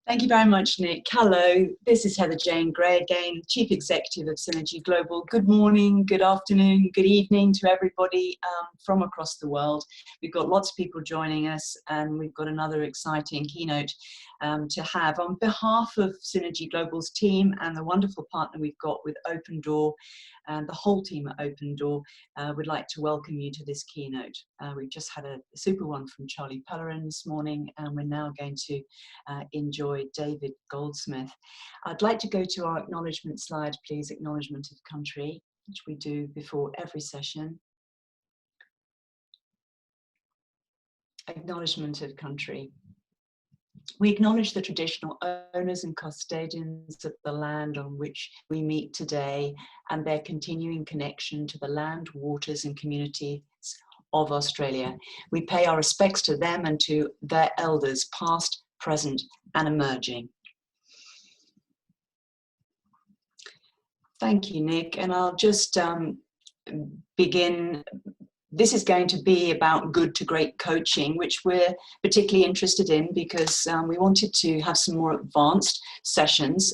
Thank you very much, Nick. Hello, this is Heather Jane Gray again, Chief Executive of Synergy Global. Good morning, good afternoon, good evening to everybody from across the world. We've got lots of people joining us, and we've got another exciting keynote to have. On behalf of Synergy Global's team and the wonderful partner we've got with Open Door and the whole team at Open Door, we'd like to welcome you to this keynote. We've just had a super one from Charlie Pellerin this morning, and we're now going to enjoy David Goldsmith. I'd like to go to our acknowledgement slide, please, acknowledgement of country, which we do before every session. Acknowledgement of country. We acknowledge the traditional owners and custodians of the land on which we meet today and their continuing connection to the land, waters and communities of Australia. We pay our respects to them and to their elders, past, present and emerging. Thank you, Nick. And I'll just begin. This is going to be about good to great coaching, which we're particularly interested in because we wanted to have some more advanced sessions,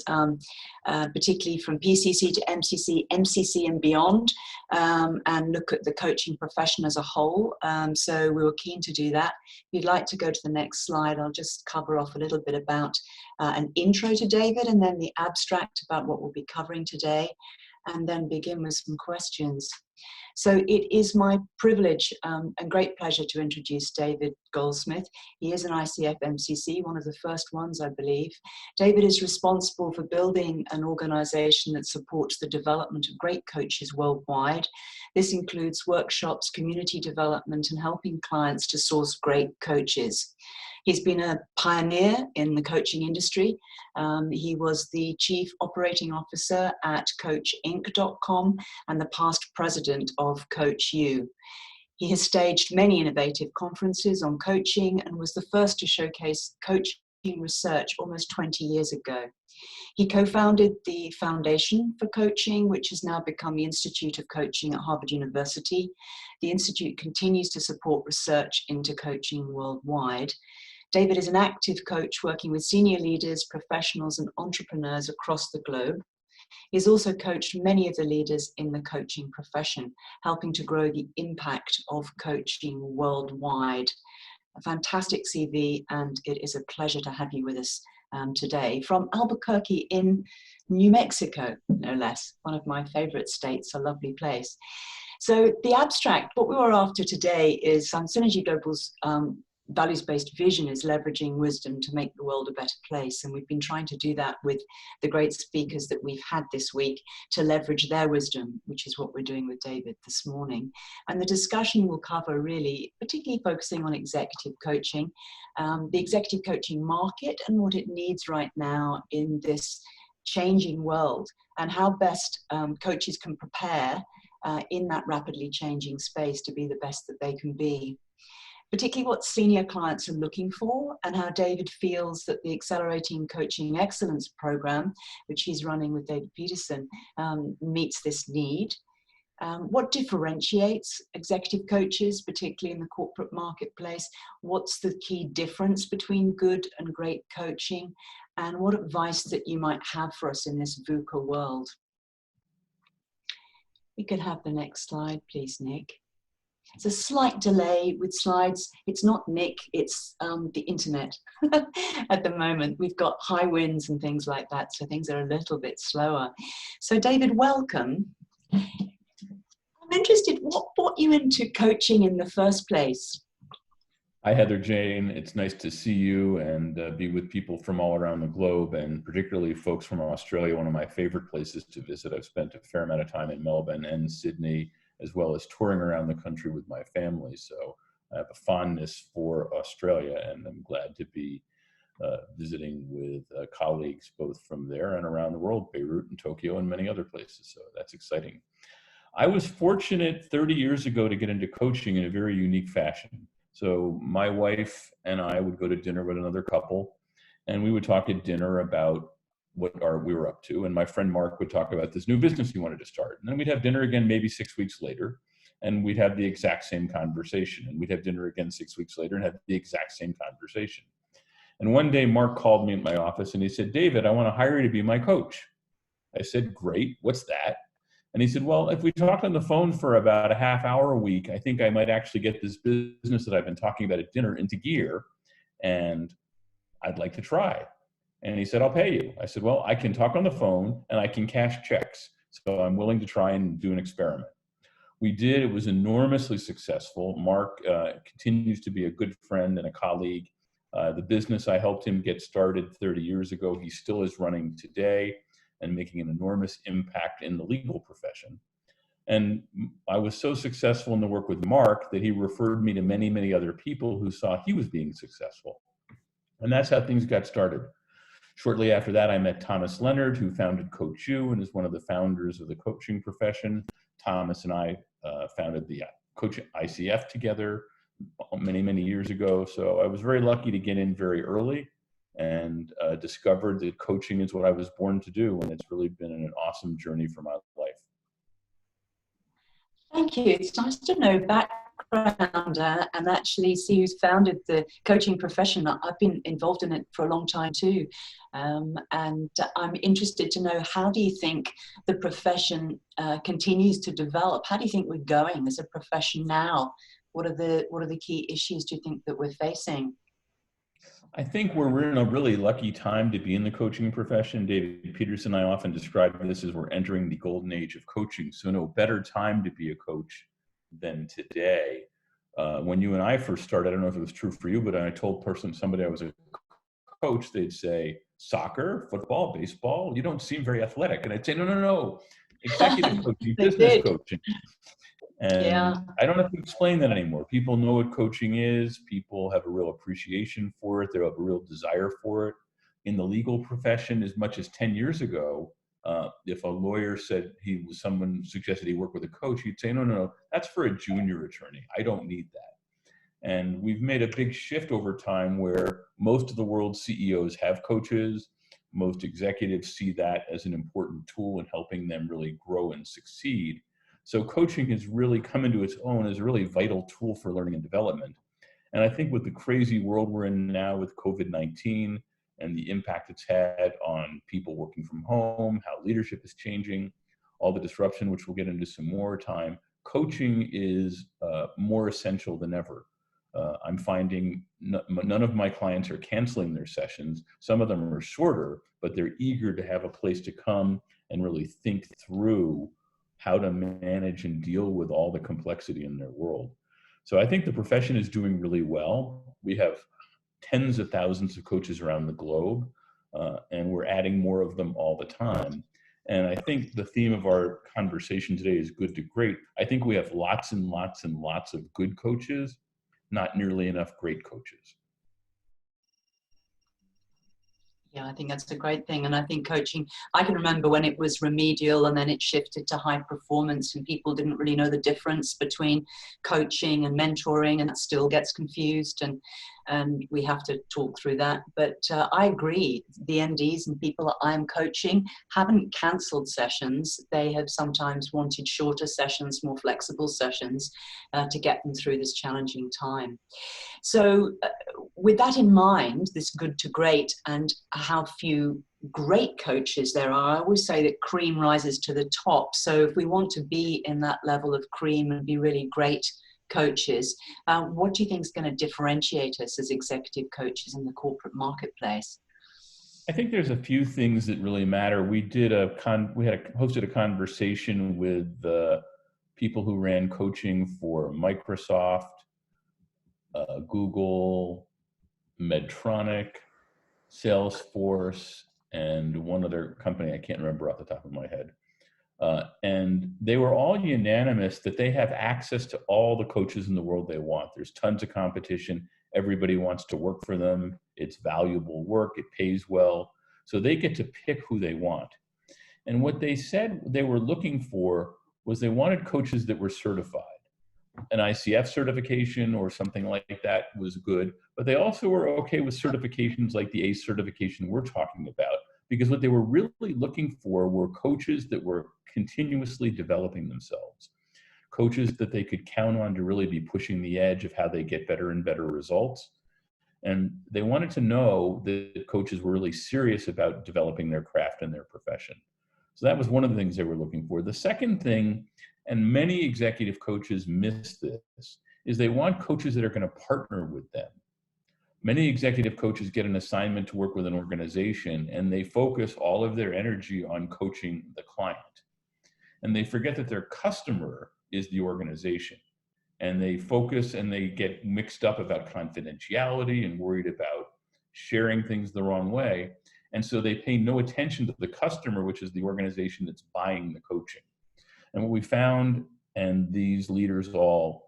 particularly from PCC to MCC, MCC and beyond, and look at the coaching profession as a whole. So we were keen to do that. If you'd like to go to the next slide, I'll just cover off a little bit about an intro to David and then the abstract about what we'll be covering today, and then begin with some questions. So it is my privilege and great pleasure to introduce David Goldsmith. He is an ICF MCC, one of the first ones, I believe. David is responsible for building an organization that supports the development of great coaches worldwide. This includes workshops, community development, and helping clients to source great coaches. He's been a pioneer in the coaching industry. He was the Chief Operating Officer at CoachInc.com and the past president of Coach U. He has staged many innovative conferences on coaching and was the first to showcase coaching research almost 20 years ago. He co-founded the Foundation for Coaching, which has now become the Institute of Coaching at Harvard University. The Institute continues to support research into coaching worldwide. David is an active coach working with senior leaders, professionals, and entrepreneurs across the globe. He's also coached many of the leaders in the coaching profession, helping to grow the impact of coaching worldwide. A fantastic CV, and it is a pleasure to have you with us today from Albuquerque in New Mexico, no less, one of my favorite states, a lovely place. So the abstract, what we were after today is Synergy Global's values-based vision is leveraging wisdom to make the world a better place. And we've been trying to do that with the great speakers that we've had this week to leverage their wisdom, which is what we're doing with David this morning. And the discussion will cover really, particularly focusing on executive coaching, the executive coaching market and what it needs right now in this changing world, and how best coaches can prepare in that rapidly changing space to be the best that they can be. Particularly what senior clients are looking for, and how David feels that the Accelerating Coaching Excellence program, which he's running with David Peterson, meets this need. What differentiates executive coaches, particularly in the corporate marketplace? What's the key difference between good and great coaching? And what advice that you might have for us in this VUCA world? We could have the next slide, please, Nick. It's a slight delay with slides. It's not Nick, it's the internet at the moment. We've got high winds and things like that, so things are a little bit slower. So David, welcome. I'm interested, what brought you into coaching in the first place? Hi, Heather Jane. It's nice to see you and be with people from all around the globe, and particularly folks from Australia, one of my favorite places to visit. I've spent a fair amount of time in Melbourne and Sydney, as well as touring around the country with my family. So I have a fondness for Australia, and I'm glad to be visiting with colleagues both from there and around the world, Beirut and Tokyo and many other places. So that's exciting. I was fortunate 30 years ago to get into coaching in a very unique fashion. So my wife and I would go to dinner with another couple, and we would talk at dinner about what we were up to. And my friend Mark would talk about this new business he wanted to start. And then we'd have dinner again, maybe 6 weeks later, and we'd have the exact same conversation. And we'd have dinner again 6 weeks later and have the exact same conversation. And one day Mark called me at my office and he said, David, I want to hire you to be my coach. I said, great, what's that? And he said, well, if we talk on the phone for about a half hour a week, I think I might actually get this business that I've been talking about at dinner into gear, and I'd like to try. And he said, I'll pay you. I said, well, I can talk on the phone and I can cash checks. So I'm willing to try and do an experiment. We did. It was enormously successful. Mark continues to be a good friend and a colleague. The business I helped him get started 30 years ago, he still is running today and making an enormous impact in the legal profession. And I was so successful in the work with Mark that he referred me to many, many other people who saw he was being successful. And that's how things got started. Shortly after that, I met Thomas Leonard, who founded Coach U and is one of the founders of the coaching profession. Thomas and I founded the Coach ICF together many, many years ago. So I was very lucky to get in very early and discovered that coaching is what I was born to do. And it's really been an awesome journey for my life. Thank you. It's nice to know background and actually see who's founded the coaching profession. I've been involved in it for a long time too. And I'm interested to know, how do you think the profession continues to develop? How do you think we're going as a profession now? What are the key issues do you think that we're facing? I think we're in a really lucky time to be in the coaching profession. David Peterson and I often describe this as we're entering the golden age of coaching. So no better time to be a coach than today. When you and I first started, I don't know if it was true for you, but I told somebody I was a coach, they'd say, soccer, football, baseball, you don't seem very athletic. And I'd say, no, executive coaching, business coaching. And yeah. I don't have to explain that anymore. People know what coaching is. People have a real appreciation for it. They have a real desire for it. In the legal profession, as much as 10 years ago, if a lawyer said someone suggested he work with a coach, he'd say, no, that's for a junior attorney. I don't need that. And we've made a big shift over time where most of the world's CEOs have coaches. Most executives see that as an important tool in helping them really grow and succeed. So coaching has really come into its own as a really vital tool for learning and development. And I think with the crazy world we're in now with COVID-19 and the impact it's had on people working from home, how leadership is changing, all the disruption, which we'll get into some more time, coaching is more essential than ever. I'm finding none of my clients are canceling their sessions. Some of them are shorter, but they're eager to have a place to come and really think through how to manage and deal with all the complexity in their world. So I think the profession is doing really well. We have tens of thousands of coaches around the globe, and we're adding more of them all the time. And I think the theme of our conversation today is good to great. I think we have lots and lots and lots of good coaches, not nearly enough great coaches. Yeah, I think that's a great thing. And I think coaching, I can remember when it was remedial and then it shifted to high performance and people didn't really know the difference between coaching and mentoring, and it still gets confused. And we have to talk through that. But I agree, the MDs and people that I'm coaching haven't cancelled sessions. They have sometimes wanted shorter sessions, more flexible sessions to get them through this challenging time. So with that in mind, this good to great and how few great coaches there are, I always say that cream rises to the top. So if we want to be in that level of cream and be really great coaches, what do you think is going to differentiate us as executive coaches in the corporate marketplace? I think there's a few things that really matter. We hosted a conversation with people who ran coaching for Microsoft, Google, Medtronic, Salesforce, and one other company I can't remember off the top of my head. And they were all unanimous that they have access to all the coaches in the world they want. There's tons of competition. Everybody wants to work for them. It's valuable work. It pays well. So they get to pick who they want. And what they said they were looking for was they wanted coaches that were certified. An ICF certification or something like that was good, but they also were okay with certifications like the ACE certification we're talking about, because what they were really looking for were coaches that were continuously developing themselves, coaches that they could count on to really be pushing the edge of how they get better and better results. And they wanted to know that coaches were really serious about developing their craft and their profession. So that was one of the things they were looking for. The second thing, and many executive coaches miss this, is they want coaches that are going to partner with them. Many executive coaches get an assignment to work with an organization and they focus all of their energy on coaching the client. And they forget that their customer is the organization. And they focus and they get mixed up about confidentiality and worried about sharing things the wrong way. And so they pay no attention to the customer, which is the organization that's buying the coaching. And what we found, and these leaders all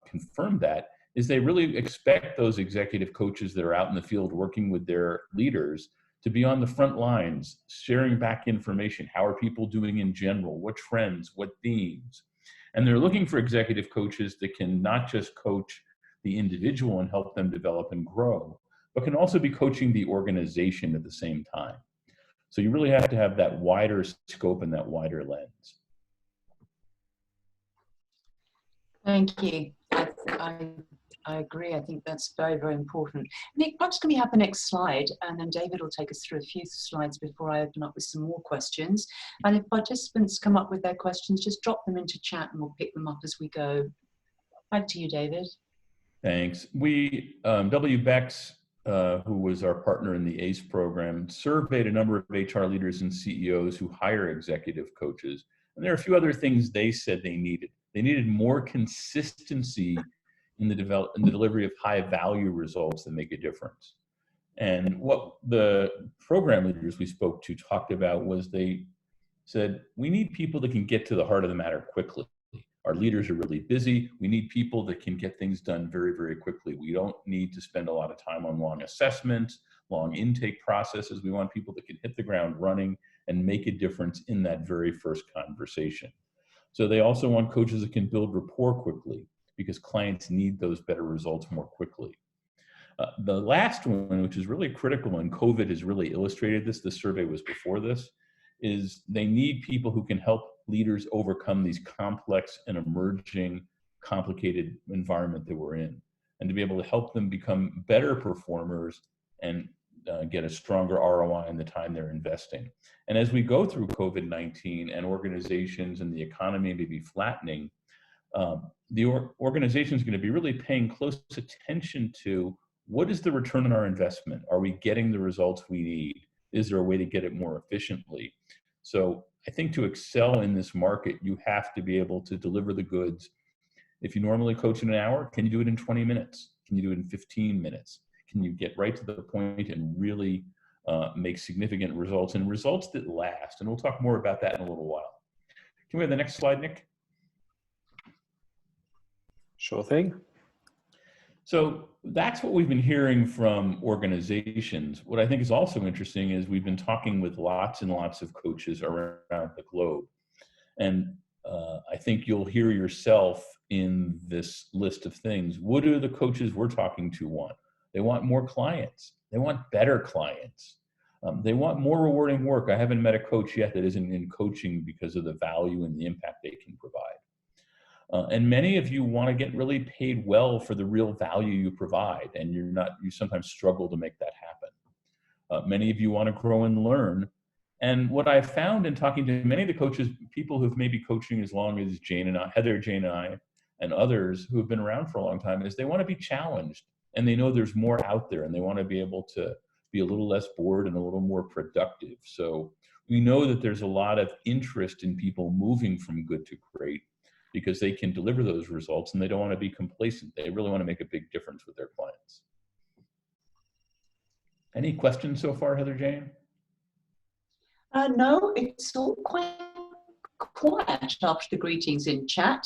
confirmed that, is they really expect those executive coaches that are out in the field working with their leaders to be on the front lines, sharing back information. How are people doing in general? What trends? What themes? And they're looking for executive coaches that can not just coach the individual and help them develop and grow, but can also be coaching the organization at the same time. So you really have to have that wider scope and that wider lens. Thank you. I agree. I think that's very, very important. Nick, perhaps can we have the next slide? And then David will take us through a few slides before I open up with some more questions. And if participants come up with their questions, just drop them into chat and we'll pick them up as we go. Back to you, David. Thanks. W. Bex, who was our partner in the ACE program, surveyed a number of HR leaders and CEOs who hire executive coaches. And there are a few other things they said they needed. They needed more consistency in the delivery of high value results that make a difference. And what the program leaders we spoke to talked about was they said, we need people that can get to the heart of the matter quickly. Our leaders are really busy. We need people that can get things done very, very quickly. We don't need to spend a lot of time on long assessments, long intake processes. We want people that can hit the ground running and make a difference in that very first conversation. So they also want coaches that can build rapport quickly, because clients need those better results more quickly. The last one, which is really critical, and COVID has really illustrated this, the survey was before this, is they need people who can help leaders overcome these complex and emerging, complicated environment that we're in, and to be able to help them become better performers and get a stronger ROI in the time they're investing. And as we go through COVID-19 and organizations and the economy may be flattening, the organization is going to be really paying close attention to what is the return on our investment? Are we getting the results we need? Is there a way to get it more efficiently? So I think to excel in this market, you have to be able to deliver the goods. If you normally coach in an hour, can you do it in 20 minutes? Can you do it in 15 minutes? Can you get right to the point and really make significant results, and results that last? And we'll talk more about that in a little while. Can we have the next slide, Nick? Sure thing. So that's what we've been hearing from organizations. What I think is also interesting is we've been talking with lots and lots of coaches around the globe. And I think you'll hear yourself in this list of things. What do the coaches we're talking to want? They want more clients. They want better clients. They want more rewarding work. I haven't met a coach yet that isn't in coaching because of the value and the impact they can provide. And many of you want to get really paid well for the real value you provide, and you sometimes struggle to make that happen. Many of you want to grow and learn. And what I found in talking to many of the coaches, people who've maybe coaching as long as Heather, Jane, and I, and others who have been around for a long time, is they want to be challenged, and they know there's more out there, and they want to be able to be a little less bored and a little more productive. So we know that there's a lot of interest in people moving from good to great, because they can deliver those results and they don't want to be complacent. They really want to make a big difference with their clients. Any questions so far, Heather Jane? No, it's all quite quiet after the greetings in chat.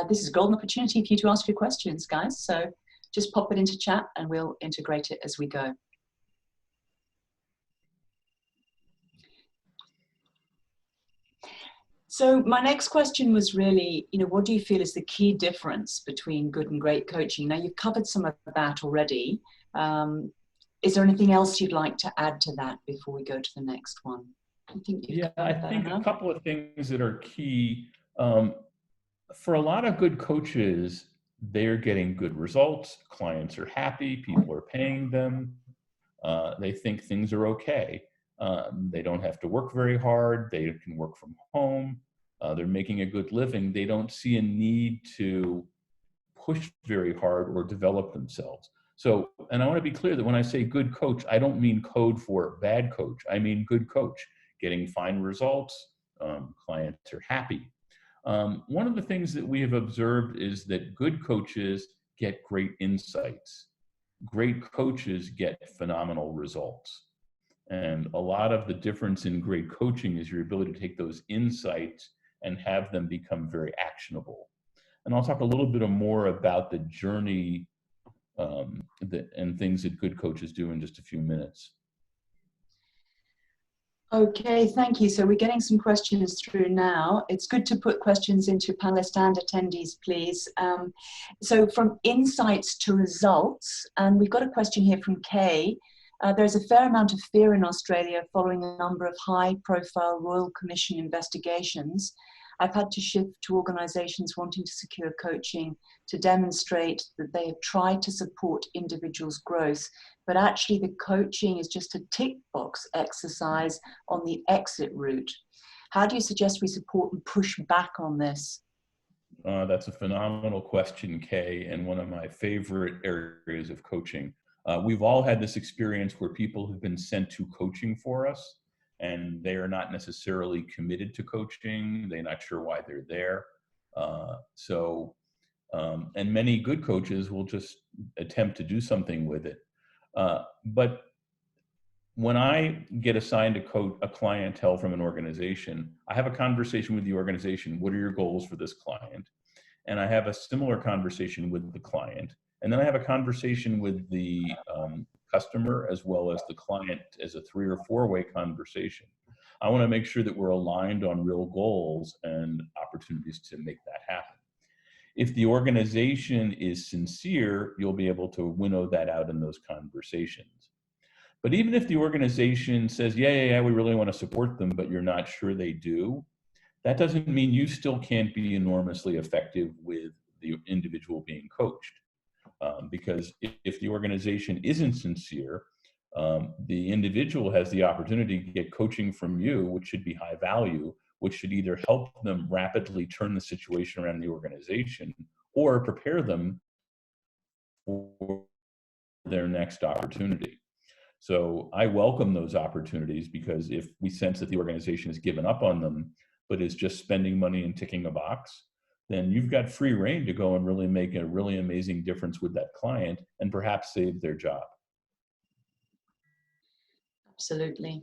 This is a golden opportunity for you to ask your questions, guys. So just pop it into chat and we'll integrate it as we go. So my next question was really, what do you feel is the key difference between good and great coaching? Now, you've covered some of that already. Is there anything else you'd like to add to that before we go to the next one? I think a couple of things that are key. For a lot of good coaches, they're getting good results, clients are happy, people are paying them, they think things are okay. They don't have to work very hard, they can work from home, they're making a good living. They don't see a need to push very hard or develop themselves. So, and I want to be clear that when I say good coach, I don't mean code for bad coach. I mean good coach, getting fine results, clients are happy. One of the things that we have observed is that good coaches get great insights. Great coaches get phenomenal results. And a lot of the difference in great coaching is your ability to take those insights and have them become very actionable. And I'll talk a little bit more about the journey and things that good coaches do in just a few minutes. Okay, thank you. So we're getting some questions through now. It's good to put questions into panelists and attendees, please. So from insights to results, and we've got a question here from Kay. There's a fair amount of fear in Australia following a number of high-profile Royal Commission investigations. I've had to shift to organisations wanting to secure coaching to demonstrate that they have tried to support individuals' growth, but actually the coaching is just a tick box exercise on the exit route. How do you suggest we support and push back on this? That's a phenomenal question, Kay, and one of my favorite areas of coaching. We've all had this experience where people have been sent to coaching for us, and they are not necessarily committed to coaching. They're not sure why they're there. And many good coaches will just attempt to do something with it. But when I get assigned a clientele from an organization, I have a conversation with the organization. What are your goals for this client? And I have a similar conversation with the client. And then I have a conversation with the customer as well as the client as a 3 or 4-way conversation. I want to make sure that we're aligned on real goals and opportunities to make that happen. If the organization is sincere, you'll be able to winnow that out in those conversations. But even if the organization says, yeah, we really want to support them, but you're not sure they do, that doesn't mean you still can't be enormously effective with the individual being coached. Because if the organization isn't sincere, the individual has the opportunity to get coaching from you, which should be high value, which should either help them rapidly turn the situation around in the organization or prepare them for their next opportunity. So I welcome those opportunities, because if we sense that the organization has given up on them, but is just spending money and ticking a box, then you've got free reign to go and really make a really amazing difference with that client and perhaps save their job. Absolutely.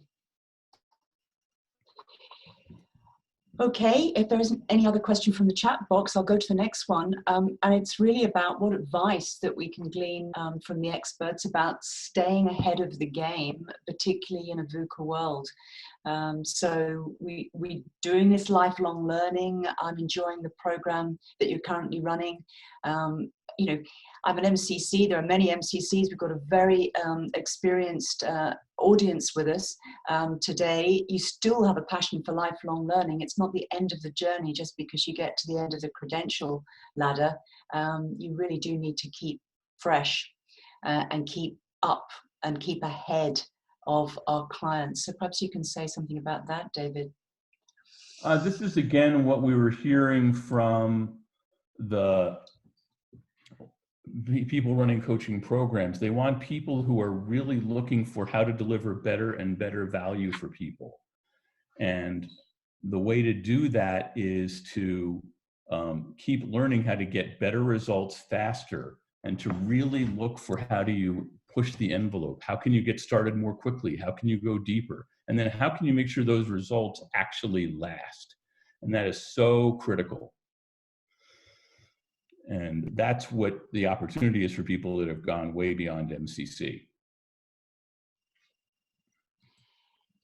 Okay, if there isn't any other question from the chat box, I'll go to the next one. And it's really about what advice that we can glean from the experts about staying ahead of the game, particularly in a VUCA world. So we're doing this lifelong learning. I'm enjoying the program that you're currently running. You know, I'm an MCC. There are many MCCs. We've got a very experienced audience with us today. You still have a passion for lifelong learning. It's not the end of the journey just because you get to the end of the credential ladder. You really do need to keep fresh and keep up and keep ahead of our clients. So perhaps you can say something about that, David. This is again what we were hearing from the people running coaching programs. They want people who are really looking for how to deliver better and better value for people. And the way to do that is to keep learning how to get better results faster, and to really look for how do you push the envelope? How can you get started more quickly? How can you go deeper? And then how can you make sure those results actually last? And that is so critical. And that's what the opportunity is for people that have gone way beyond MCC.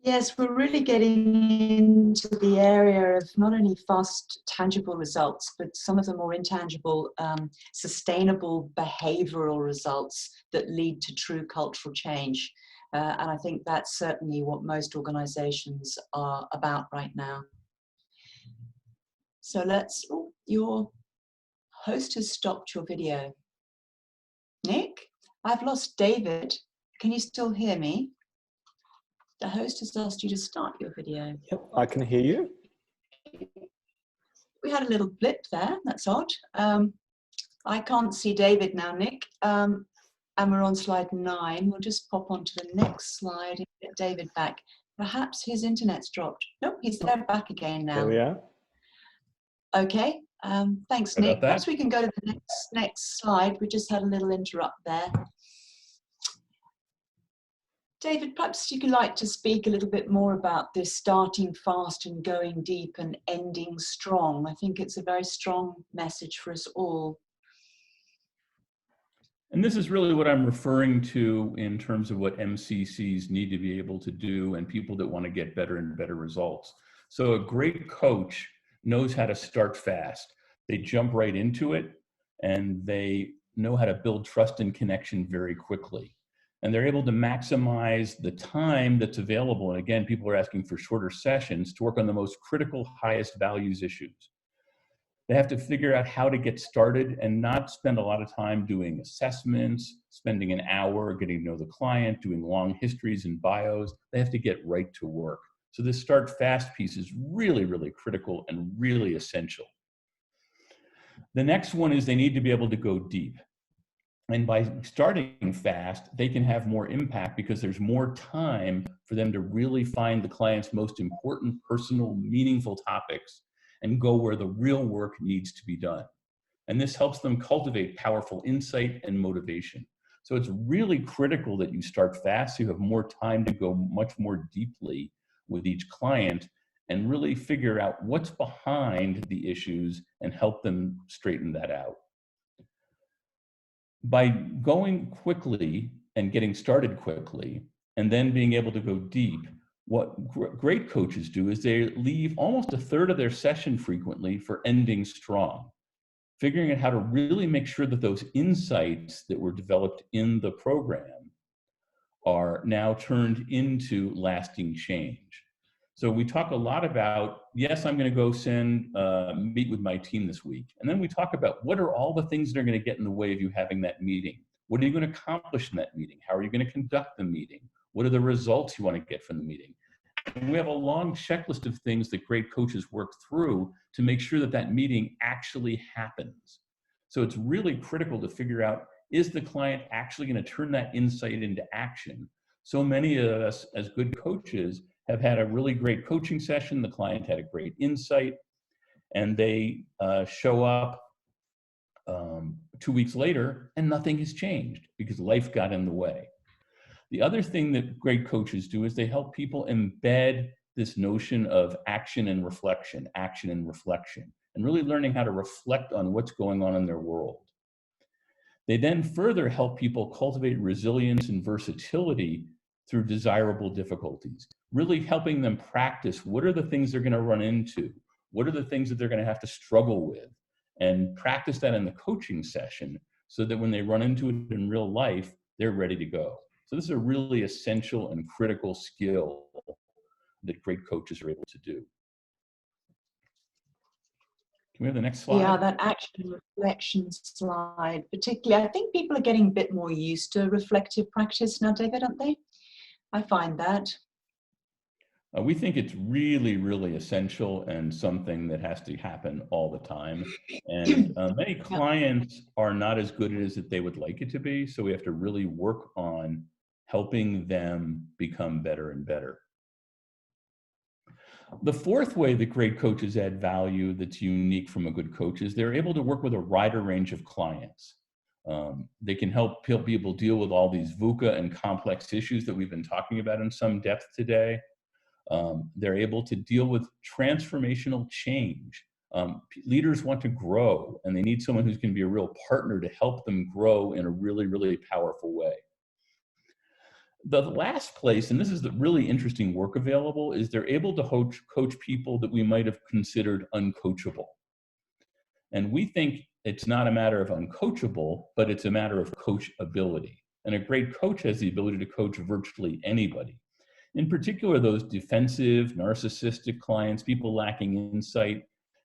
Yes, we're really getting into the area of not only fast, tangible results, but some of the more intangible, sustainable behavioral results that lead to true cultural change. And I think that's certainly what most organizations are about right now. So let's, your host has stopped your video. Nick, I've lost David. Can you still hear me? The host has asked you to start your video. Yep, I can hear you. We had a little blip there. That's odd. I can't see David now, Nick. And we're on slide 9. We'll just pop on to the next slide and get David back. Perhaps his internet's dropped. Nope, he's there back again now. There we are. Okay, thanks, Sorry Nick. about that. Perhaps we can go to the next slide. We just had a little interrupt there. David, perhaps you could like to speak a little bit more about this starting fast and going deep and ending strong. I think it's a very strong message for us all. And this is really what I'm referring to in terms of what MCCs need to be able to do and people that want to get better and better results. So a great coach knows how to start fast. They jump right into it and they know how to build trust and connection very quickly. And they're able to maximize the time that's available. And again, people are asking for shorter sessions to work on the most critical, highest values issues. They have to figure out how to get started and not spend a lot of time doing assessments, spending an hour getting to know the client, doing long histories and bios. They have to get right to work. So this start fast piece is really, really critical and really essential. The next one is they need to be able to go deep. And by starting fast, they can have more impact because there's more time for them to really find the client's most important, personal, meaningful topics and go where the real work needs to be done. And this helps them cultivate powerful insight and motivation. So it's really critical that you start fast so you have more time to go much more deeply with each client and really figure out what's behind the issues and help them straighten that out. By going quickly and getting started quickly, and then being able to go deep, what great coaches do is they leave almost a third of their session frequently for ending strong, figuring out how to really make sure that those insights that were developed in the program are now turned into lasting change. So we talk a lot about, yes, I'm going to go meet with my team this week. And then we talk about what are all the things that are going to get in the way of you having that meeting? What are you going to accomplish in that meeting? How are you going to conduct the meeting? What are the results you want to get from the meeting? And we have a long checklist of things that great coaches work through to make sure that that meeting actually happens. So it's really critical to figure out, is the client actually going to turn that insight into action? So many of us as good coaches have had a really great coaching session. The client had a great insight and they show up 2 weeks later and nothing has changed because life got in the way. The other thing that great coaches do is they help people embed this notion of action and reflection, and really learning how to reflect on what's going on in their world. They then further help people cultivate resilience and versatility through desirable difficulties, really helping them practice what are the things they're going to run into, what are the things that they're going to have to struggle with, and practice that in the coaching session so that when they run into it in real life, they're ready to go. So this is a really essential and critical skill that great coaches are able to do. Can we have the next slide? Yeah, that action reflection slide, particularly, I think people are getting a bit more used to reflective practice now, David, aren't they? I find that. We think it's really, really essential and something that has to happen all the time. And many clients are not as good as they would like it to be. So we have to really work on helping them become better and better. The fourth way that great coaches add value that's unique from a good coach is they're able to work with a wider range of clients. They can help people deal with all these VUCA and complex issues that we've been talking about in some depth today. They're able to deal with transformational change. Leaders want to grow and they need someone who's going to be a real partner to help them grow in a really, really powerful way. The last place, and this is the really interesting work available, is they're able to coach people that we might have considered uncoachable. And we think it's not a matter of uncoachable, but it's a matter of coachability. And a great coach has the ability to coach virtually anybody. In particular, those defensive, narcissistic clients, people lacking insight,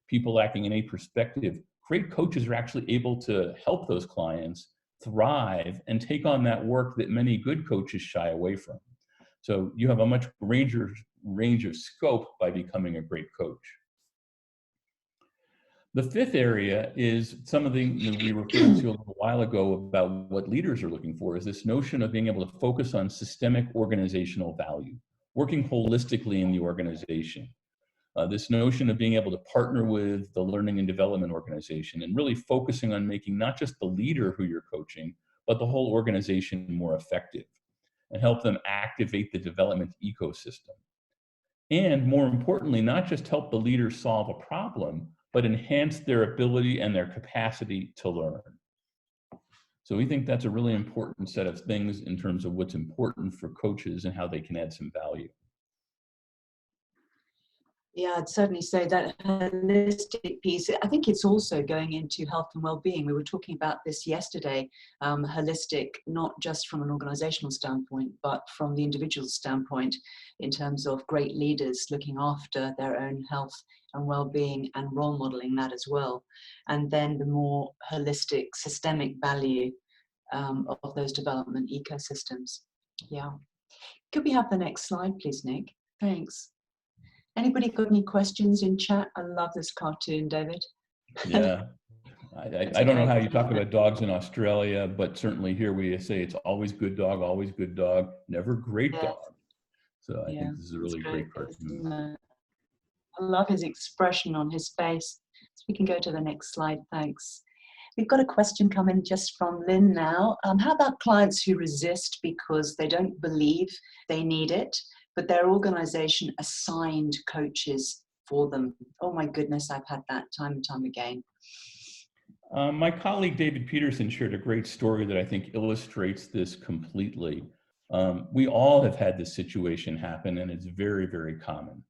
people lacking any perspective. great coaches are actually able to help those clients thrive and take on that work that many good coaches shy away from. So you have a much greater range of scope by becoming a great coach. The fifth area is something that we referred to a little while ago about what leaders are looking for, is this notion of being able to focus on systemic organizational value, working holistically in the organization. This notion of being able to partner with the learning and development organization and really focusing on making not just the leader who you're coaching, but the whole organization more effective, and help them activate the development ecosystem. And more importantly, not just help the leader solve a problem, but enhance their ability and their capacity to learn. So we think that's a really important set of things in terms of what's important for coaches and how they can add some value. Yeah, I'd certainly say that holistic piece, I think it's also going into health and well-being. We were talking about this yesterday, holistic, not just from an organizational standpoint, but from the individual standpoint, in terms of great leaders looking after their own health and well-being and role modeling that as well. And then the more holistic, systemic value of those development ecosystems. Yeah. Could we have the next slide, please, Nick? Thanks. Anybody got any questions in chat? I love this cartoon, David. Yeah. I don't know how you talk about dogs in Australia, but certainly here we say it's always good dog, never great dog. So I think this is a really great cartoon. I love his expression on his face. So we can go to the next slide, thanks. We've got a question coming just from Lynn now. How about clients who resist because they don't believe they need it, but their organization assigned coaches for them? Oh my goodness, I've had that time and time again. My colleague David Peterson shared a great story that I think illustrates this completely. We all have had this situation happen, and it's very, very common.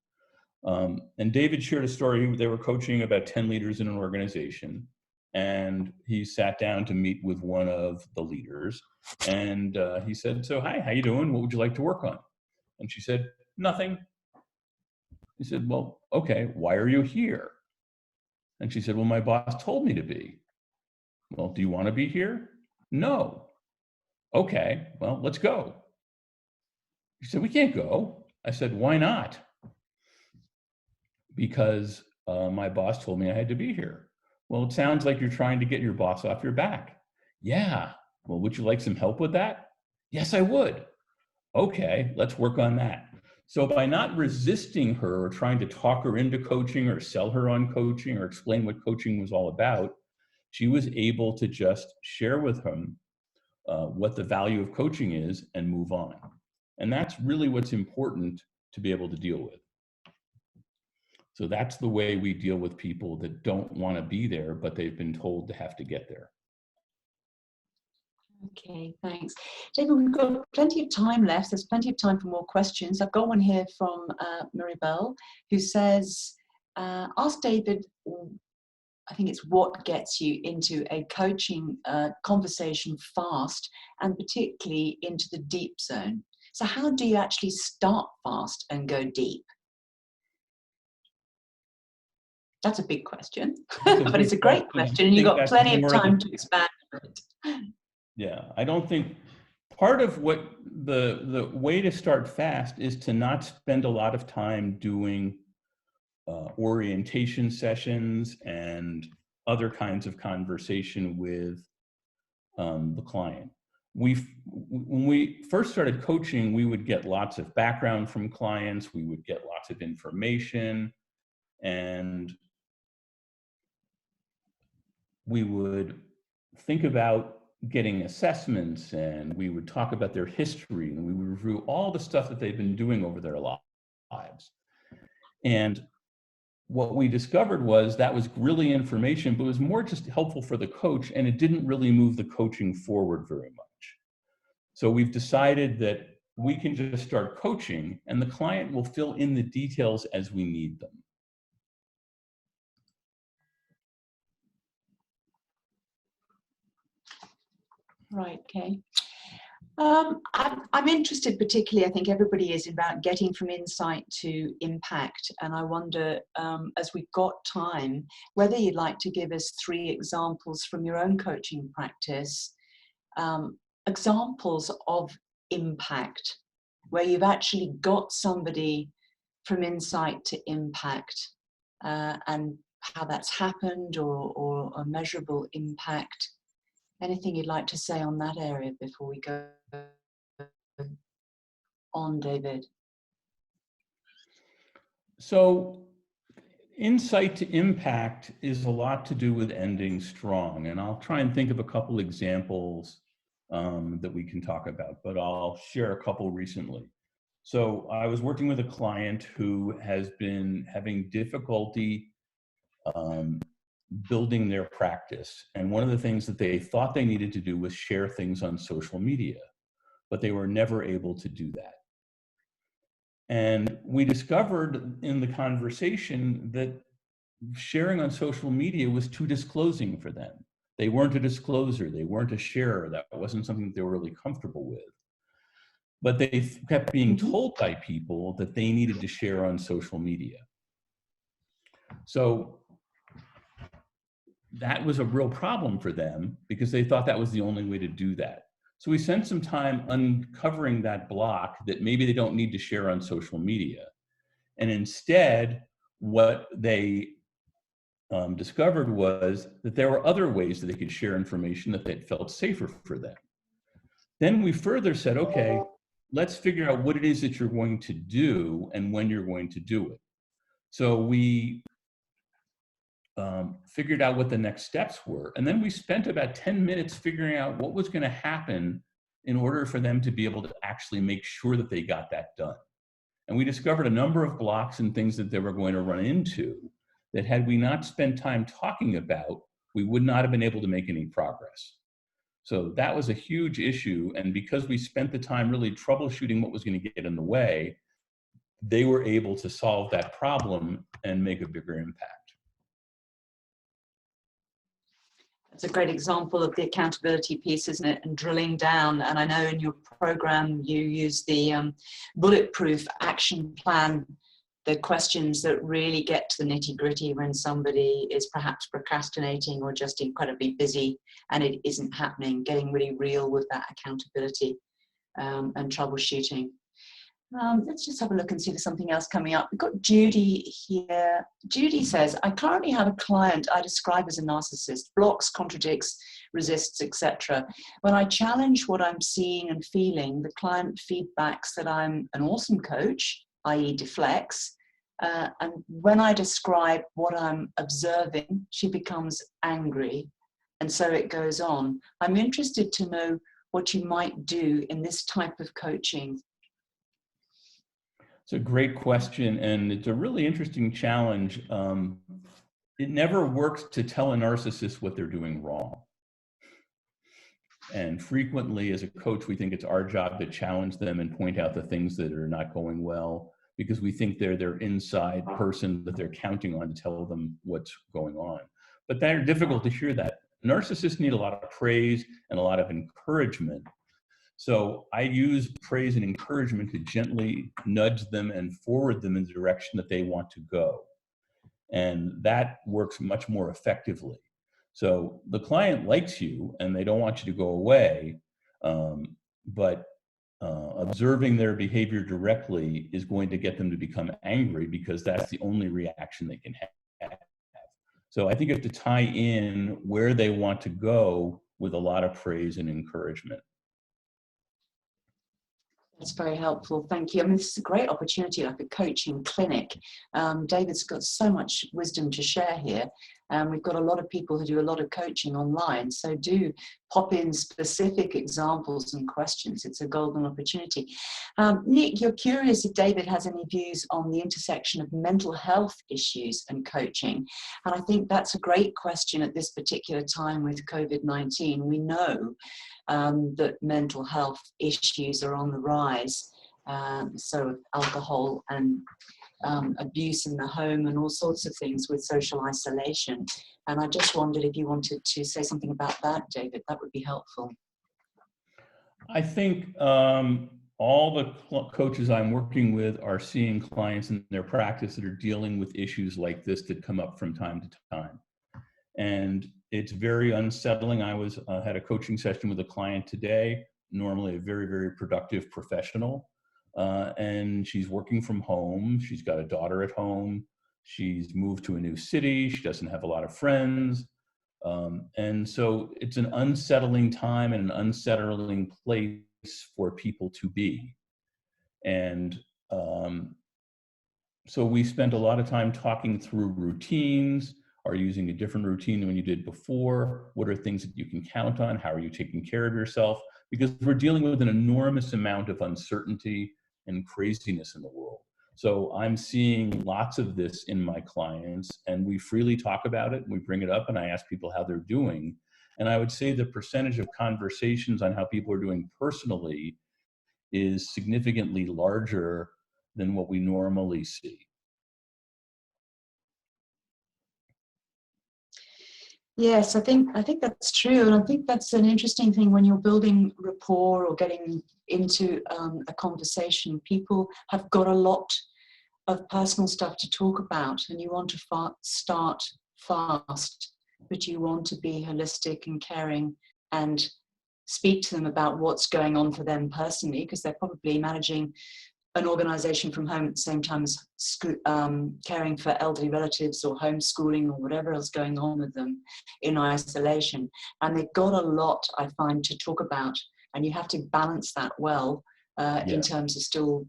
And David shared a story. They were coaching about 10 leaders in an organization, and he sat down to meet with one of the leaders, and he said, "So, hi, how you doing? What would you like to work on?" And she said, "Nothing." He said, "Well, okay, why are you here?" And she said, "Well, my boss told me to be." "Well, do you want to be here?" "No." "Okay, well, let's go." He said, "We can't go." I said, "Why not?" "Because my boss told me I had to be here." "Well, it sounds like you're trying to get your boss off your back." "Yeah." "Well, would you like some help with that?" "Yes, I would." "Okay, let's work on that." So by not resisting her or trying to talk her into coaching or sell her on coaching or explain what coaching was all about, she was able to just share with him what the value of coaching is and move on. And that's really what's important to be able to deal with. So that's the way we deal with people that don't want to be there, but they've been told to have to get there. Okay, thanks. David, we've got plenty of time left. There's plenty of time for more questions. I've got one here from Maribel, who says, ask David, I think it's what gets you into a coaching conversation fast, and particularly into the deep zone. So how do you actually start fast and go deep? That's a big question, but it's a great question, and you've got plenty of time to expand on it. Yeah, I don't think part of what the way to start fast is to not spend a lot of time doing orientation sessions and other kinds of conversation with the client. When we first started coaching, we would get lots of background from clients, we would get lots of information, and we would think about getting assessments, and we would talk about their history, and we would review all the stuff that they've been doing over their lives. And what we discovered was that was really information, but it was more just helpful for the coach, and it didn't really move the coaching forward very much. So we've decided that we can just start coaching, and the client will fill in the details as we need them. Right, okay. I'm interested particularly, I think everybody is, about getting from insight to impact. And I wonder, as we've got time, whether you'd like to give us 3 examples from your own coaching practice, examples of impact, where you've actually got somebody from insight to impact, and how that's happened, or a measurable impact. Anything you'd like to say on that area before we go on, David? So insight to impact is a lot to do with ending strong. And I'll try and think of a couple examples that we can talk about, but I'll share a couple recently. So I was working with a client who has been having difficulty building their practice. And one of the things that they thought they needed to do was share things on social media, but they were never able to do that. And we discovered in the conversation that sharing on social media was too disclosing for them. They weren't a discloser, they weren't a sharer. That wasn't something that they were really comfortable with. But they kept being told by people that they needed to share on social media. So that was a real problem for them because they thought that was the only way to do that. So we spent some time uncovering that block that maybe they don't need to share on social media. And instead, what they discovered was that there were other ways that they could share information that they felt safer for them. Then we further said, okay, let's figure out what it is that you're going to do and when you're going to do it. So we figured out what the next steps were. And then we spent about 10 minutes figuring out what was going to happen in order for them to be able to actually make sure that they got that done. And we discovered a number of blocks and things that they were going to run into that had we not spent time talking about, we would not have been able to make any progress. So that was a huge issue. And because we spent the time really troubleshooting what was going to get in the way, they were able to solve that problem and make a bigger impact. It's a great example of the accountability piece, isn't it? And drilling down. And I know in your program you use the bulletproof action plan, the questions that really get to the nitty-gritty when somebody is perhaps procrastinating or just incredibly busy and it isn't happening, getting really real with that accountability and troubleshooting. Let's just have a look and see if there's something else coming up. We've got Judy here. Judy says, I currently have a client I describe as a narcissist, blocks, contradicts, resists, etc. When I challenge what I'm seeing and feeling, the client feedbacks that I'm an awesome coach, i.e. deflects. And when I describe what I'm observing, she becomes angry. And so it goes on. I'm interested to know what you might do in this type of coaching. It's a great question, and it's a really interesting challenge. It never works to tell a narcissist what they're doing wrong. And frequently, as a coach, we think it's our job to challenge them and point out the things that are not going well, because we think they're their inside person that they're counting on to tell them what's going on. But they're difficult to hear that. Narcissists need a lot of praise and a lot of encouragement. So I use praise and encouragement to gently nudge them and forward them in the direction that they want to go. And that works much more effectively. So the client likes you and they don't want you to go away, but observing their behavior directly is going to get them to become angry because that's the only reaction they can have. So I think you have to tie in where they want to go with a lot of praise and encouragement. That's very helpful. Thank you. I mean, this is a great opportunity, like a coaching clinic. David's got so much wisdom to share here. We've got a lot of people who do a lot of coaching online. So do pop in specific examples and questions. It's a golden opportunity. Nick, you're curious if David has any views on the intersection of mental health issues and coaching. And I think that's a great question at this particular time with COVID-19. We know that mental health issues are on the rise. So alcohol and abuse in the home and all sorts of things with social isolation. And I just wondered if you wanted to say something about that, David. That would be helpful. I think all the coaches I'm working with are seeing clients in their practice that are dealing with issues like this that come up from time to time. And it's very unsettling. I had a coaching session with a client today, normally a very, very productive professional. And she's working from home. She's got a daughter at home. She's moved to a new city. She doesn't have a lot of friends. And so it's an unsettling time and an unsettling place for people to be. And so we spent a lot of time talking through routines. Are you using a different routine than you did before? What are things that you can count on? How are you taking care of yourself? Because we're dealing with an enormous amount of uncertainty and craziness in the world. So I'm seeing lots of this in my clients, and we freely talk about it. And we bring it up, and I ask people how they're doing. And I would say the percentage of conversations on how people are doing personally is significantly larger than what we normally see. Yes, I think that's true, and I think that's an interesting thing when you're building rapport or getting into a conversation. People have got a lot of personal stuff to talk about, and you want to start fast, but you want to be holistic and caring and speak to them about what's going on for them personally, because they're probably managing an organization from home at the same time as caring for elderly relatives or homeschooling or whatever else going on with them in isolation. And they've got a lot, I find, to talk about. And you have to balance that well in terms of still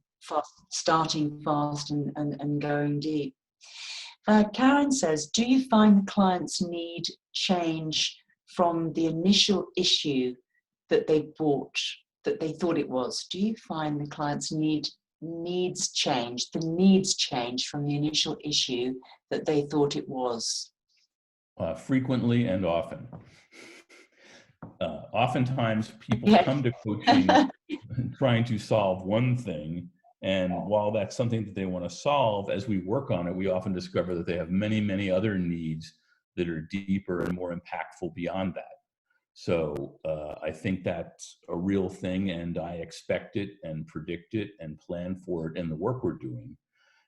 starting fast and going deep. Karen says, do you find the clients need change from the initial issue that they thought it was? Do you find the clients needs change from the initial issue that they thought it was? Frequently and often. Oftentimes people come to coaching trying to solve one thing, and while that's something that they want to solve, as we work on it, we often discover that they have many, many other needs that are deeper and more impactful beyond that. So I think that's a real thing, and I expect it and predict it and plan for it in the work we're doing.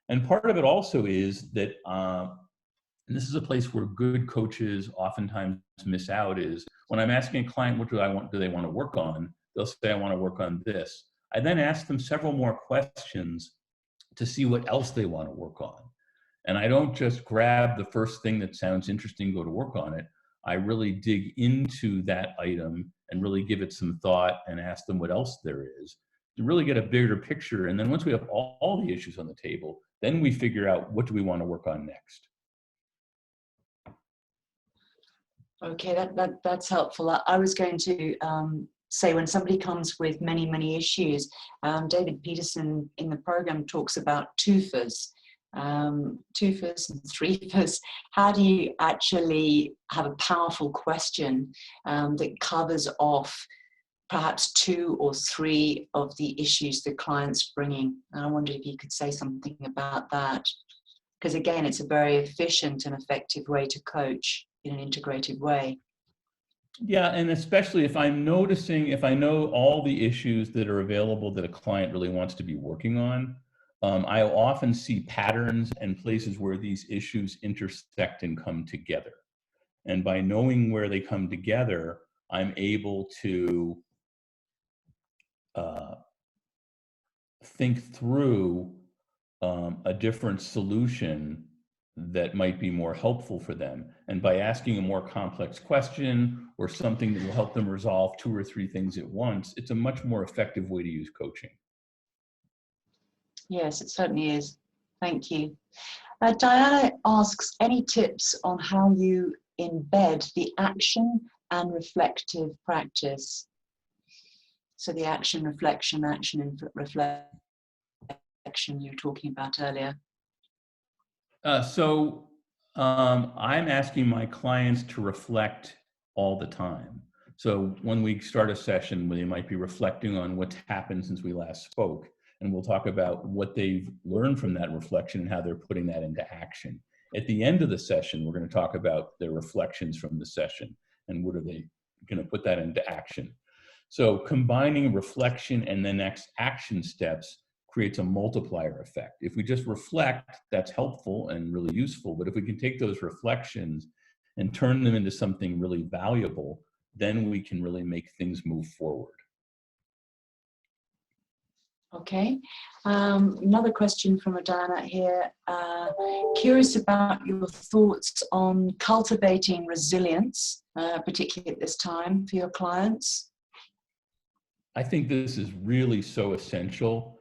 And part of it also is that, and this is a place where good coaches oftentimes miss out, is when I'm asking a client, what do they want to work on? They'll say, I want to work on this. I then ask them several more questions to see what else they want to work on. And I don't just grab the first thing that sounds interesting, go to work on it. I really dig into that item and really give it some thought and ask them what else there is to really get a bigger picture. And then once we have all the issues on the table, then we figure out what do we want to work on next. Okay, that's helpful. I was going to say, when somebody comes with many, many issues, David Peterson in the program talks about twofers. Twofers and threefers. How do you actually have a powerful question that covers off perhaps 2 or 3 of the issues the client's bringing? And I wonder if you could say something about that, because again, it's a very efficient and effective way to coach in an integrated way. Yeah, and especially if I know all the issues that are available that a client really wants to be working on, I often see patterns and places where these issues intersect and come together. And by knowing where they come together, I'm able to think through a different solution that might be more helpful for them. And by asking a more complex question or something that will help them resolve 2 or 3 things at once, it's a much more effective way to use coaching. Yes, it certainly is. Thank you. Diana asks, any tips on how you embed the action and reflective practice? So the action, reflection and reflection you were talking about earlier. I'm asking my clients to reflect all the time. So when we start a session, they might be reflecting on what's happened since we last spoke. And we'll talk about what they've learned from that reflection and how they're putting that into action. At the end of the session, we're going to talk about their reflections from the session and what are they going to put that into action. So combining reflection and the next action steps creates a multiplier effect. If we just reflect, that's helpful and really useful. But if we can take those reflections and turn them into something really valuable, then we can really make things move forward. Okay. Another question from Adana here. Curious about your thoughts on cultivating resilience, particularly at this time for your clients. I think this is really so essential.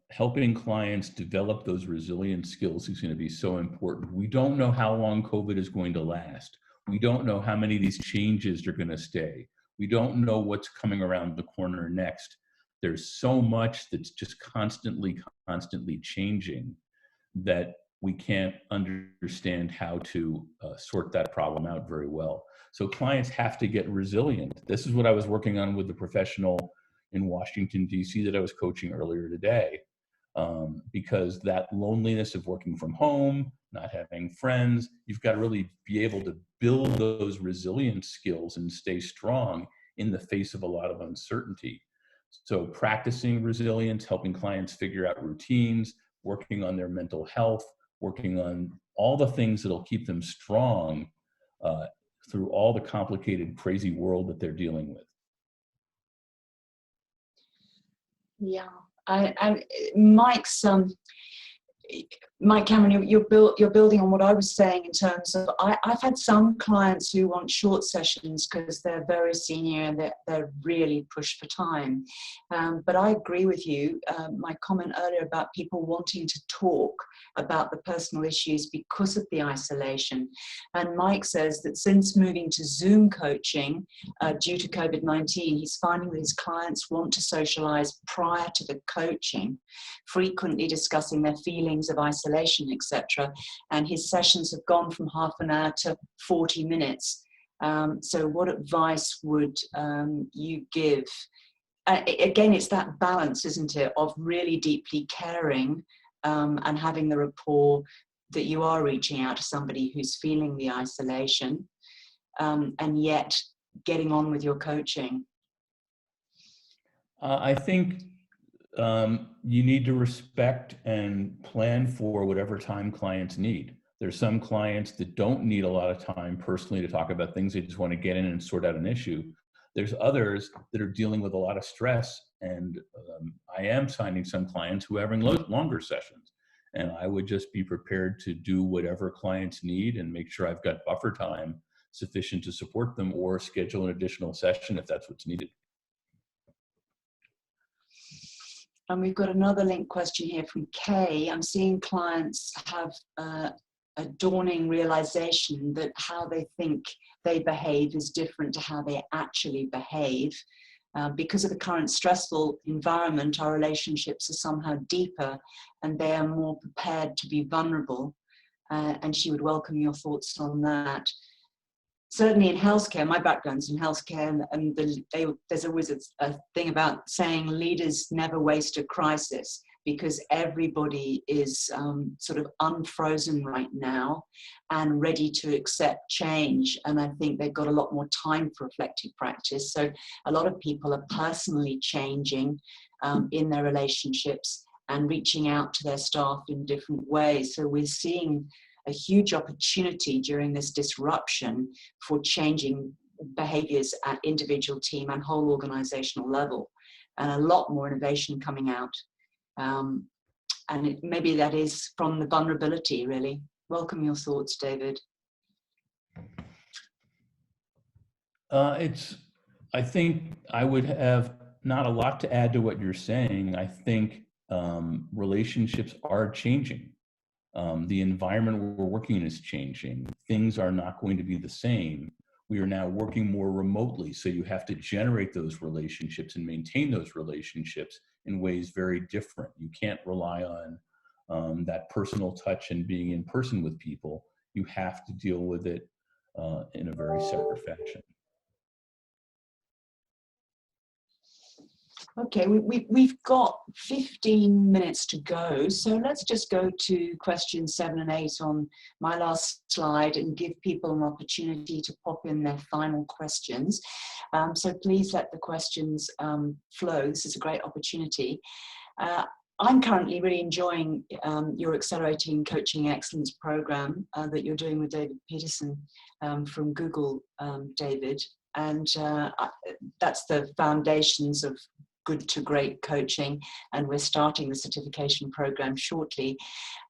Helping clients develop those resilient skills is going to be so important. We don't know how long COVID is going to last. We don't know how many of these changes are going to stay. We don't know what's coming around the corner next. There's so much that's just constantly changing that we can't understand how to sort that problem out very well. So clients have to get resilient. This is what I was working on with the professional in Washington, D.C. that I was coaching earlier today. Because that loneliness of working from home, not having friends, you've got to really be able to build those resilient skills and stay strong in the face of a lot of uncertainty. So practicing resilience, helping clients figure out routines, working on their mental health, working on all the things that'll keep them strong through all the complicated, crazy world that they're dealing with. Yeah, Mike Cameron, you're building on what I was saying in terms of, I've had some clients who want short sessions because they're very senior and they're really pushed for time. But I agree with you, my comment earlier about people wanting to talk about the personal issues because of the isolation. And Mike says that since moving to Zoom coaching due to COVID-19, he's finding that his clients want to socialize prior to the coaching, frequently discussing their feelings of isolation, etc. And his sessions have gone from half an hour to 40 minutes. So what advice would you give? Again, it's that balance, isn't it, of really deeply caring and having the rapport that you are reaching out to somebody who's feeling the isolation and yet getting on with your coaching. I think you need to respect and plan for whatever time clients need. There's some clients that don't need a lot of time personally to talk about things. They just want to get in and sort out an issue. There's others that are dealing with a lot of stress. And I am signing some clients who are having longer sessions. And I would just be prepared to do whatever clients need and make sure I've got buffer time sufficient to support them, or schedule an additional session if that's what's needed. And we've got another link question here from Kay. I'm seeing clients have a dawning realization that how they think they behave is different to how they actually behave. Because of the current stressful environment, our relationships are somehow deeper and they are more prepared to be vulnerable. And she would welcome your thoughts on that. Certainly in healthcare, my background's in healthcare, and there's always a thing about saying leaders never waste a crisis, because everybody is sort of unfrozen right now and ready to accept change. And I think they've got a lot more time for reflective practice. So a lot of people are personally changing in their relationships and reaching out to their staff in different ways. So we're seeing a huge opportunity during this disruption for changing behaviors at individual, team and whole organizational level, and a lot more innovation coming out. And maybe that is from the vulnerability, really. Welcome your thoughts, David. I think I would have not a lot to add to what you're saying. I think relationships are changing. The environment we're working in is changing. Things are not going to be the same. We are now working more remotely, so you have to generate those relationships and maintain those relationships in ways very different. You can't rely on that personal touch and being in person with people. You have to deal with it in a very separate fashion. Okay, we've got 15 minutes to go, so let's just go to questions 7 and 8 on my last slide and give people an opportunity to pop in their final questions. So please let the questions flow. This is a great opportunity. I'm currently really enjoying your Accelerating Coaching Excellence program that you're doing with David Peterson from Google, David. And that's the foundations of good to great coaching, and we're starting the certification program shortly.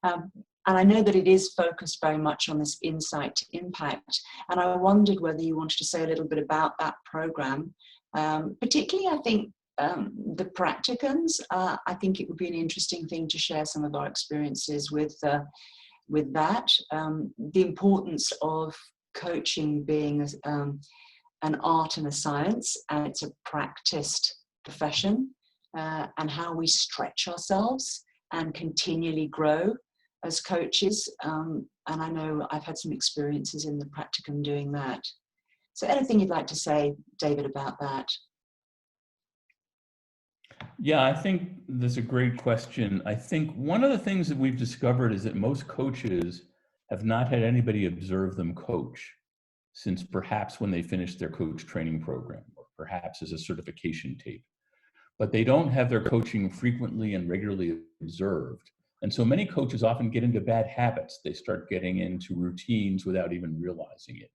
And I know that it is focused very much on this insight to impact, and I wondered whether you wanted to say a little bit about that program. Particularly, I think the practicums, I think it would be an interesting thing to share some of our experiences with that. The importance of coaching being an art and a science, and it's a practiced profession, and how we stretch ourselves and continually grow as coaches. And I know I've had some experiences in the practicum doing that. So anything you'd like to say, David, about that? Yeah, I think that's a great question. I think one of the things that we've discovered is that most coaches have not had anybody observe them coach since perhaps when they finished their coach training program, or perhaps as a certification tape. But they don't have their coaching frequently and regularly observed. And so many coaches often get into bad habits. They start getting into routines without even realizing it.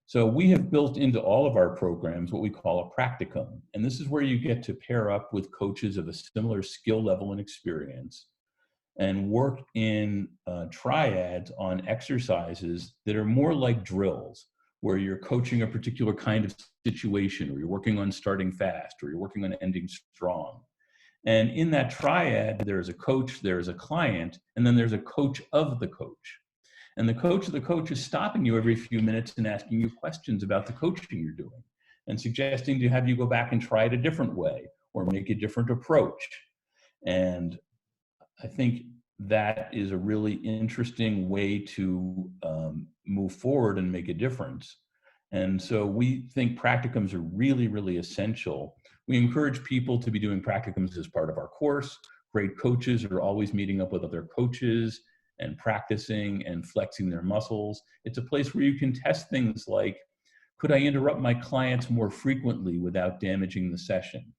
So we have built into all of our programs what we call a practicum. And this is where you get to pair up with coaches of a similar skill level and experience and work in triads on exercises that are more like drills, where you're coaching a particular kind of situation, or you're working on starting fast, or you're working on ending strong. And in that triad, there's a coach, there's a client, and then there's a coach of the coach. And the coach of the coach is stopping you every few minutes and asking you questions about the coaching you're doing, and suggesting to have you go back and try it a different way or make a different approach. And I think that is a really interesting way to move forward and make a difference. And so we think practicums are really, really essential. We encourage people to be doing practicums as part of our course. Great coaches are always meeting up with other coaches and practicing and flexing their muscles. It's a place where you can test things like, could I interrupt my clients more frequently without damaging the session?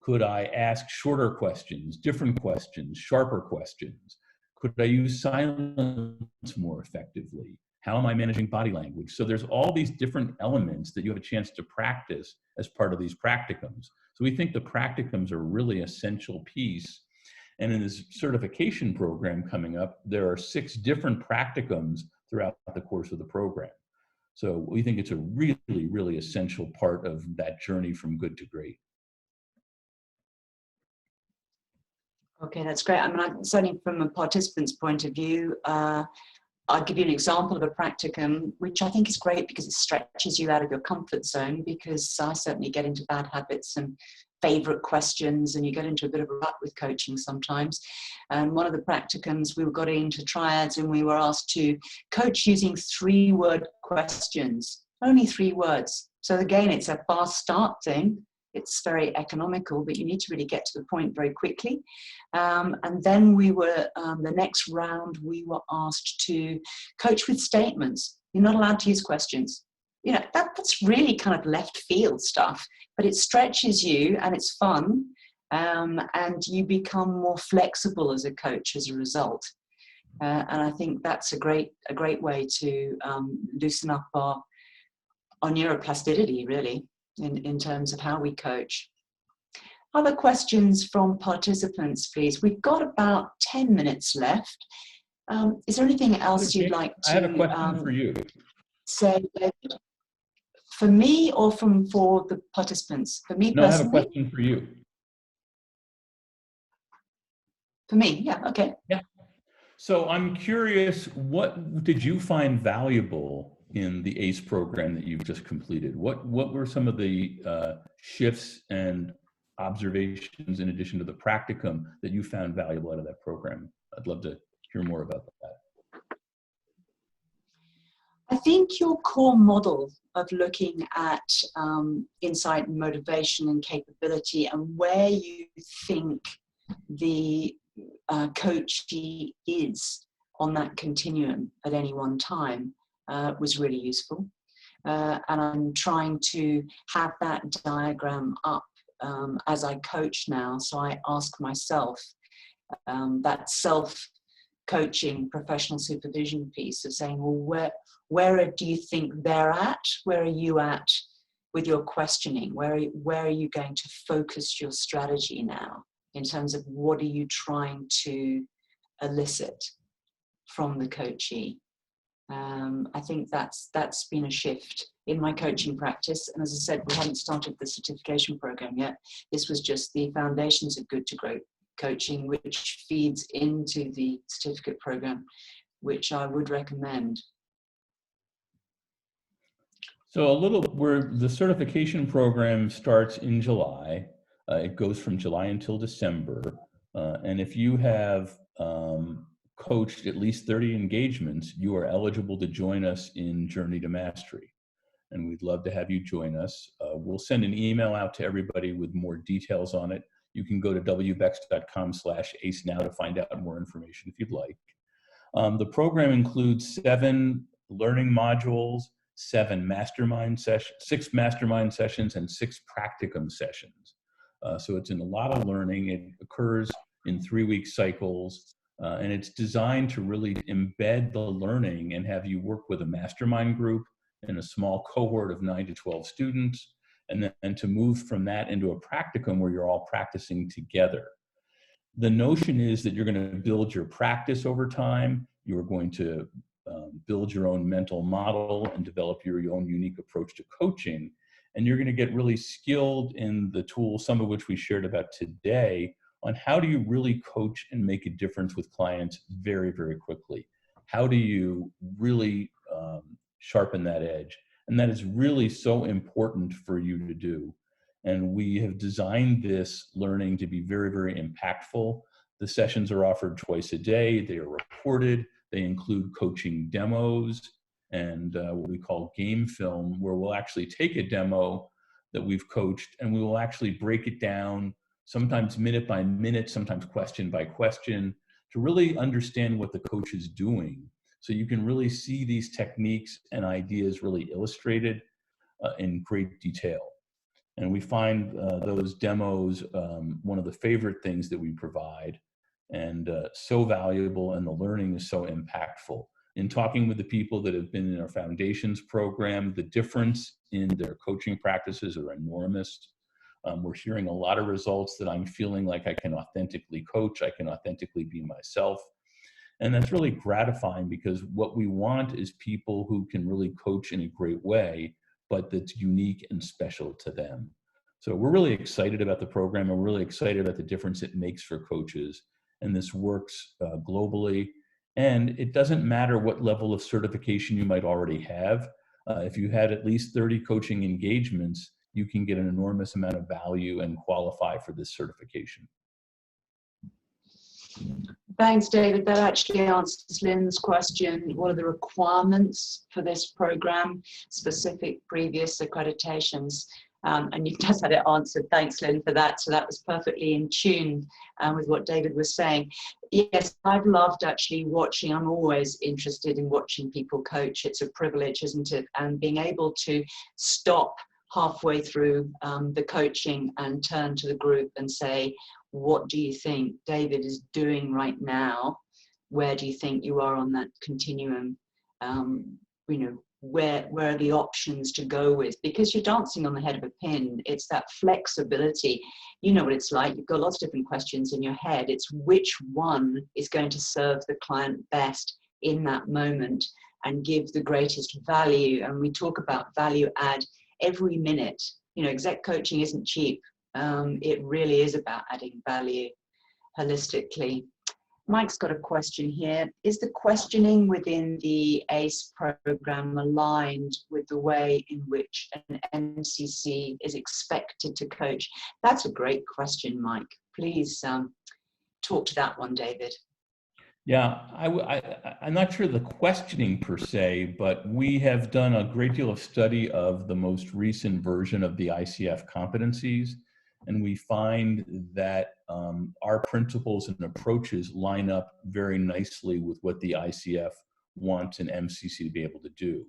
Could I ask shorter questions, different questions, sharper questions? Could I use silence more effectively? How am I managing body language? So there's all these different elements that you have a chance to practice as part of these practicums. So we think the practicums are a really essential piece. And in this certification program coming up, there are 6 different practicums throughout the course of the program. So we think it's a really, really essential part of that journey from good to great. Okay, that's great. I mean, certainly from a participant's point of view, I'll give you an example of a practicum, which I think is great because it stretches you out of your comfort zone, because I certainly get into bad habits and favorite questions, and you get into a bit of a rut with coaching sometimes. And one of the practicums, we got into triads and we were asked to coach using 3-word questions, only 3 words. So again, it's a fast start thing. It's very economical, but you need to really get to the point very quickly. And then we were, the next round, we were asked to coach with statements. You're not allowed to use questions. You know, that's really kind of left field stuff, but it stretches you and it's fun. And you become more flexible as a coach as a result. And I think that's a great way to loosen up our neuroplasticity, really, in terms of how we coach. Other questions from participants, please? We've got about 10 minutes left. Is there anything else you'd like to I have a question for you. Say, for me or for the participants? For me personally? No, I have a question for you. For me, yeah, okay. Yeah. So I'm curious, what did you find valuable in the ACE program that you've just completed? What were some of the shifts and observations in addition to the practicum that you found valuable out of that program? I'd love to hear more about that. I think your core model of looking at insight and motivation and capability and where you think the coachee is on that continuum at any one time was really useful. And I'm trying to have that diagram up as I coach now. So I ask myself that self-coaching professional supervision piece of saying, well, where do you think they're at? Where are you at with your questioning? Where are you going to focus your strategy now in terms of what are you trying to elicit from the coachee? I think that's been a shift in my coaching practice. And as I said, we haven't started the certification program yet. This was just the foundations of good to great coaching, which feeds into the certificate program, which I would recommend. So where the certification program starts in July. It goes from July until December. And if you have coached at least 30 engagements, you are eligible to join us in Journey to Mastery. And we'd love to have you join us. We'll send an email out to everybody with more details on it. You can go to wbex.com/ace now to find out more information if you'd like. The program includes 7 learning modules, 6 mastermind sessions, and 6 practicum sessions. So it's in a lot of learning. It occurs in 3-week cycles, and it's designed to really embed the learning and have you work with a mastermind group in a small cohort of 9 to 12 students, and then to move from that into a practicum where you're all practicing together. The notion is that you're going to build your practice over time. You're going to build your own mental model and develop your own unique approach to coaching. And you're going to get really skilled in the tools, some of which we shared about today, on how do you really coach and make a difference with clients very, very quickly. How do you really sharpen that edge? And that is really so important for you to do. And we have designed this learning to be very, very impactful. The sessions are offered twice a day. They are recorded. They include coaching demos and what we call game film, where we'll actually take a demo that we've coached and we will actually break it down, sometimes minute by minute, sometimes question by question, to really understand what the coach is doing. So you can really see these techniques and ideas really illustrated in great detail. And we find those demos one of the favorite things that we provide, and so valuable, and the learning is so impactful. In talking with the people that have been in our foundations program, the difference in their coaching practices are enormous. We're hearing a lot of results that I'm feeling like I can authentically coach, I can authentically be myself. And that's really gratifying, because what we want is people who can really coach in a great way, but that's unique and special to them. So we're really excited about the program, and we're really excited about the difference it makes for coaches. And this works globally. And it doesn't matter what level of certification you might already have. If you had at least 30 coaching engagements, you can get an enormous amount of value and qualify for this certification. Thanks, David. That actually answers Lynn's question. What are the requirements for this program, specific previous accreditations? And you've just had it answered. Thanks, Lynn, for that. So that was perfectly in tune with what David was saying. Yes, I've loved actually watching. I'm always interested in watching people coach. It's a privilege, isn't it? And being able to stop halfway through the coaching and turn to the group and say, what do you think David is doing right now? Where do you think you are on that continuum? You know, where are the options to go with? Because you're dancing on the head of a pin. It's that flexibility. You know what it's like. You've got lots of different questions in your head. It's which one is going to serve the client best in that moment and give the greatest value. And we talk about value add every minute. You know, exec coaching isn't cheap. It really is about adding value holistically. Mike's got a question here. Is the questioning within the ACE program aligned with the way in which an MCC is expected to coach? That's a great question, Mike. Please talk to that one, David. Yeah, I'm not sure the questioning per se, but we have done a great deal of study of the most recent version of the ICF competencies, and we find that our principles and approaches line up very nicely with what the ICF wants an MCC to be able to do.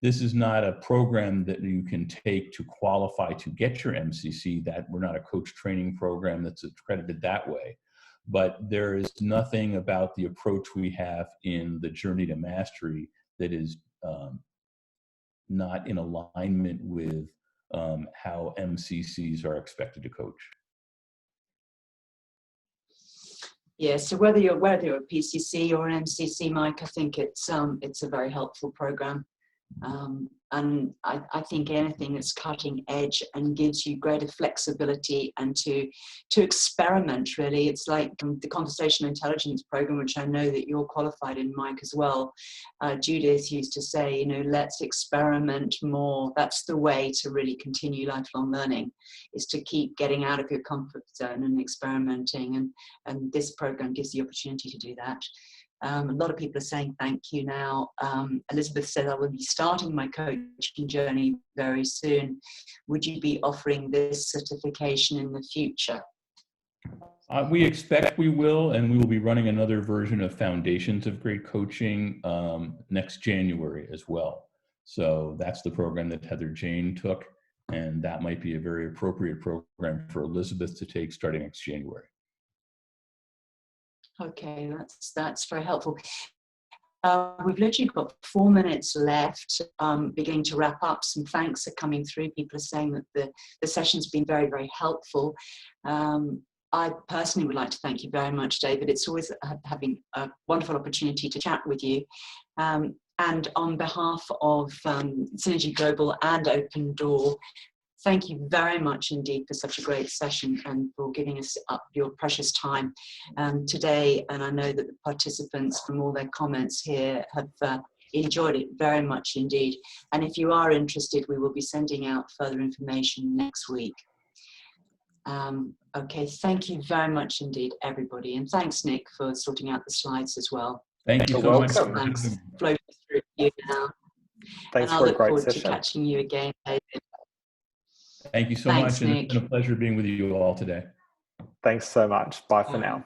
This is not a program that you can take to qualify to get your MCC. That we're not a coach training program that's accredited that way. But there is nothing about the approach we have in the Journey to Mastery that is not in alignment with how MCCs are expected to coach. Yeah, so whether you're a PCC or an MCC, Mike, I think it's a very helpful program. And I think anything that's cutting edge and gives you greater flexibility and to experiment, really. It's like the conversational intelligence program, which I know that you're qualified in, Mike, as well. Judith used to say, you know, let's experiment more. That's the way to really continue lifelong learning, is to keep getting out of your comfort zone and experimenting. And this program gives the opportunity to do that. A lot of people are saying thank you now. Elizabeth said, I will be starting my coaching journey very soon. Would you be offering this certification in the future? We expect we will, and we will be running another version of Foundations of Great Coaching next January as well. So that's the program that Heather Jane took, and that might be a very appropriate program for Elizabeth to take starting next January. Okay, that's very helpful. We've literally got 4 minutes left, beginning to wrap up. Some thanks are coming through. People are saying that the session's been very, very helpful. I personally would like to thank you very much, David. It's always having a wonderful opportunity to chat with you. And on behalf of Synergy Global and Open Door, thank you very much indeed for such a great session and for giving us up your precious time today. And I know that the participants, from all their comments here, have enjoyed it very much indeed. And if you are interested, we will be sending out further information next week. Okay, thank you very much indeed, everybody. And thanks, Nick, for sorting out the slides as well. Thank you so much. Thanks. Flow through you now. Thanks and for I a look great forward session. to catching you again, David. Thank you so Thanks, much, and Nick. it's been a pleasure being with you all today. Thanks so much. Bye for now.